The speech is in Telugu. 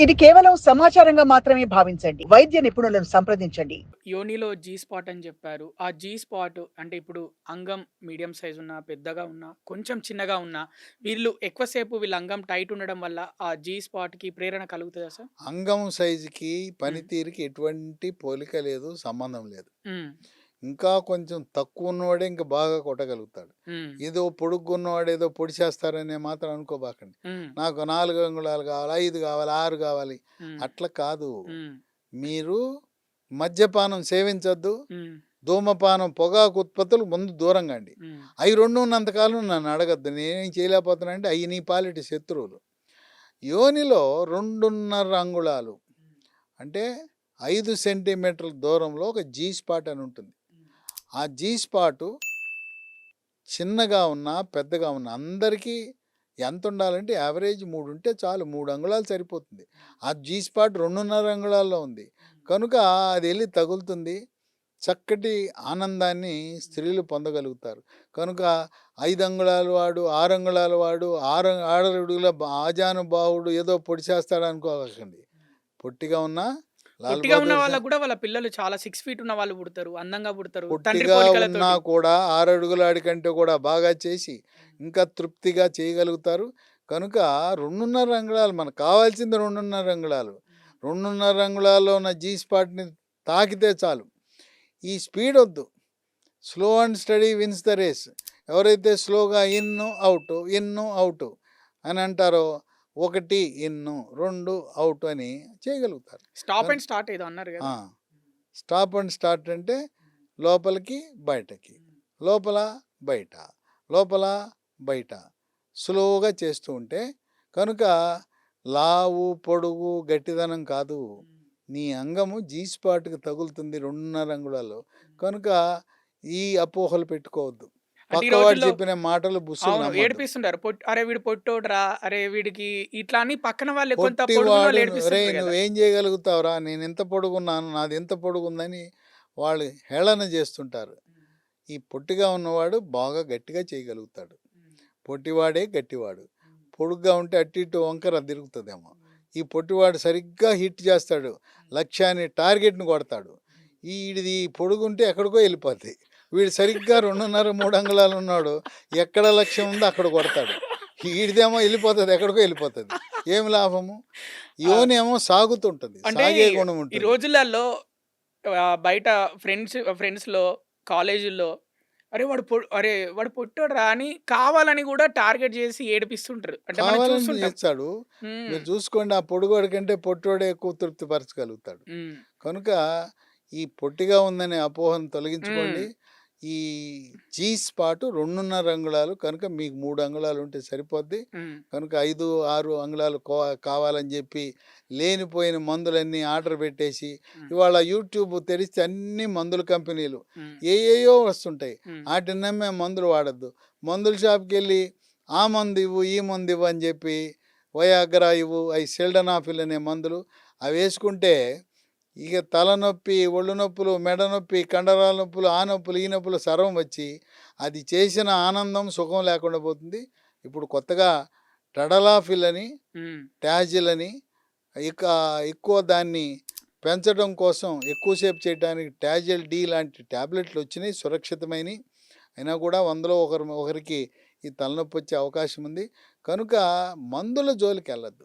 ఇది కేవలం సమాచారంగా మాత్రమే భావించండి. వైద్య నిపుణులను సంప్రదించండి. యోనిలో జీ స్పాట్ అని జెప్పారు. ఆ జీ స్పాట్ అంటే ఇప్పుడు అంగం మీడియం సైజ్ ఉన్నా, పెద్దగా ఉన్నా, కొంచెం చిన్నగా ఉన్నా, వీళ్ళు ఎక్కువ సేపు వీళ్ళ అంగం టైట్ ఉండడం వల్ల ఆ జీ స్పాట్‌కి ప్రేరణ కలుగుతదా సార్? అంగం సైజుకి, హ్మ్. పనితీరుకి ఎటువంటి పోలిక లేదు, సంబంధం లేదు. హ్మ్. ఇంకా కొంచెం తక్కువున్నోడే ఇంక బాగా కొట్టగలుగుతాడు. హ్మ్. ఏదో పొడుగ్గున్నవాడు ఏదో పొడిచేస్తారనే మాత్రం అనుకోబాకండి. హ్మ్. నాకు 4 అంగుళాలు కావాలి, 5 కావాలి, 6 కావాలి హ్మ్. అట్లా కాదు. హ్మ్. మీరు మద్యపానం సేవించొద్దు. హ్మ్. ధూమపానం, పొగాకు ఉత్పత్తులు ముందు దూరంగాండి. హ్మ్. అయి 2 ఉన్నంత కాలం నన్ను అడగొద్దు. నేనేం చేయలేకపోతున్నానంటే అయి నీ పాలిటి శత్రువులు. యోనిలో 2.5 అంగుళాలు అంటే 5 సెంటీమీటర్ల దూరంలో ఒక జీ స్పాట్ అని ఉంటుంది. ఆ జీ స్పాటు చిన్నగా ఉన్నా, పెద్దగా ఉన్నా అందరికీ ఎంత ఉండాలంటే యావరేజ్ 3 ఉంటే చాలు. 3 అంగుళాలు సరిపోతుంది. ఆ జీ స్పాట్ 2.5 అంగుళాల్లో ఉంది. కనుక అది ఎళ్లి తగులుతుంది. చక్కటి ఆనందాన్ని స్త్రీలు పొందగలుగుతారు. కనుక 5 అంగుళాల వాడు, 6 అంగుళాల వాడు, 6 అడుగుల ఆజానుబాహుడు ఏదో పొడిచేస్తాడనుకోకండి. పొట్టిగా ఉన్నా లాల్ పొట్టిగా ఉన్న బహదూర్ శా వాళ్ళకి గూడా వాళ్ళ పిల్లలు చాలా 6 ఫీట్ ఉన్న వాళ్ళు పుడతారు. అందంగా పుడతారు. తండ్రి పొట్టిగా ఉన్నా పోలికలతోటి. కూడా 6 అడుగులాడి కంటే కూడా బాగా చేసి, ఇంకా తృప్తిగా చేయగలుగుతారు. కనుక 2.5 అంగుళాలు మనకు కావాల్సింది 2.5 అంగుళాలు. 2.5 అంగుళాల్లో ఉన్న జీ స్పాట్‌ని తాకితే చాలు. ఈ స్పీడొద్దు. Slow and steady wins the race. ఎవరైతే స్లోగా ఇన్ను, ఔటు, ఇన్ను, ఔటు అని అంటారో 1 ఇన్ను, 2 ఔట్ అని చేయగలుగుతారు. స్టాప్ కన్ అండ్ స్టార్ట్ ఏదో అన్నారు ఆ! గదా! స్టాప్ అండ్ స్టార్ట్ అంటే లోపలికి, బయటకి. లోపల, బయట. లోపల, బయట. స్లోగా చేస్తూ ఉంటే కనుక లావు, పొడుగు, గట్టిదనం కాదు. నీ అంగము జీ స్పాట్‌కి తగులుతుంది 2.5 అంగుళాలు. కనుక ఈ అపోహలు పెట్టుకోవద్దు. అంటే ఈ పక్కవాడు రోజుల్లో చెప్పిన మాటలు బుస్సులు అవును. నమ్మొద్దు. ఏడిపిస్తుంటారు. అరే! వీడు పొట్టోడురా! అరే! వీడికి ఇట్లా అని పక్కన వాళ్ళే కొంత పొడుగున్నోళ్ళు పొట్టివాడు "ఒరేయ్! ఏడిపిస్తుంటారు గదా! నువ్వేం చేయగలుగుతావురా? నేనింత పొడుగున్నాను. నాదింత పొడుగుందని" వాళ్ళు హేళన చేస్తుంటారు. ఈ పొట్టిగా ఉన్నవాడు బాగా గట్టిగా చేయగలుగుతాడు. పొట్టివాడే గట్టివాడు. పొడుగ్గా ఉంటే అటు ఇటు వంకర తిరుగుతదేమో. ఈ పొట్టివాడు సరిగ్గా హిట్ చేస్తాడు. లక్ష్యాన్ని టార్గెట్‌ని కొడతాడు. ఈడిది పొడుగుంటే ఎక్కడికో వెళ్ళిపోద్ది. వీడు సరిగ్గా 2.5, 3 అంగుళాలు ఉన్నాడు. ఎక్కడ లక్ష్యం ఉందో అక్కడ కొడతాడు. ఈడిదేమో వెళ్ళిపోతది. ఎక్కడికో వెళ్ళిపోతది. ఏమి లాభము? ఆ! యోనేమో సాగుతుంటది. అంటే సాగే గుణం ఈ ఉంటుంది. రోజులల్లో బయట ఫ్రెండ్స్‌లో, కాలేజీల్లో వాడు పొట్టోడురా! అని కావాలని గూడా టార్గెట్ జేసి ఏడిపిస్తుంటారు. అంటే మనం కావాలని చూస్తుంటాం. చేస్తాడు. హ్మ్. మీరు చూసుకోండి ఆ పొడుగోడి కంటే పొట్టోడే ఎక్కువ తృప్తిపరచగలుగుతాడు. హ్మ్. కనుక ఈ పొట్టిగా ఉందనే అపోహను హ్మ్. తొలగించుకోండి. ఈ జీ స్పాట్ 2.5 అంగుళాలు కనుక మీకు 3 అంగుళాలు ఉంటే సరిపోద్ది. హ్మ్. కనుక 5, 6 అంగుళాలు కావాలని చెప్పి లేనిపోయిన మందులన్నీ ఆర్డర్ పెట్టేసి హ్మ్. ఇవాళ యూట్యూబ్ తెరిస్తే అన్ని మందుల కంపెనీలు హ్మ్. ఏయేయో వస్తుంటాయి. హ్మ్. ఆటిని నమ్మే మందులు వాడొద్దు. మందుల షాప్‌కెళ్ళి ఆ మందివ్వు, ఈ మందివ్వు అని చెప్పి వయాగ్రా ఇవ్వు, అయి సిల్డనాఫిల్ అనే మందులు అవేసుకుంటే ఇక తలనొప్పి, ఒళ్ళు నొప్పులు, మెడ నొప్పి, కండరాల నొప్పులు, ఆ నొప్పులు, ఈ నొప్పులు సర్వం వచ్చి అది చేసిన ఆనందం, సుఖం లేకుండా పోతుంది. ఇప్పుడు కొత్తగా టడలాఫిల్ అని, హ్మ్. టాజిల్ అని ఇక ఎక్కువ దాన్ని పెంచడం కోసం ఎక్కువసేపు చేయడానికి టాజిల్ డి లాంటి టాబ్లెట్లు వచ్చినాయి సురక్షితమైనయి. అయినా కూడా 100లో ఒకరికి ఈ తలనొప్పి వచ్చే అవకాశం ఉంది. కనుక మందుల జోలికెళ్ళొద్దు.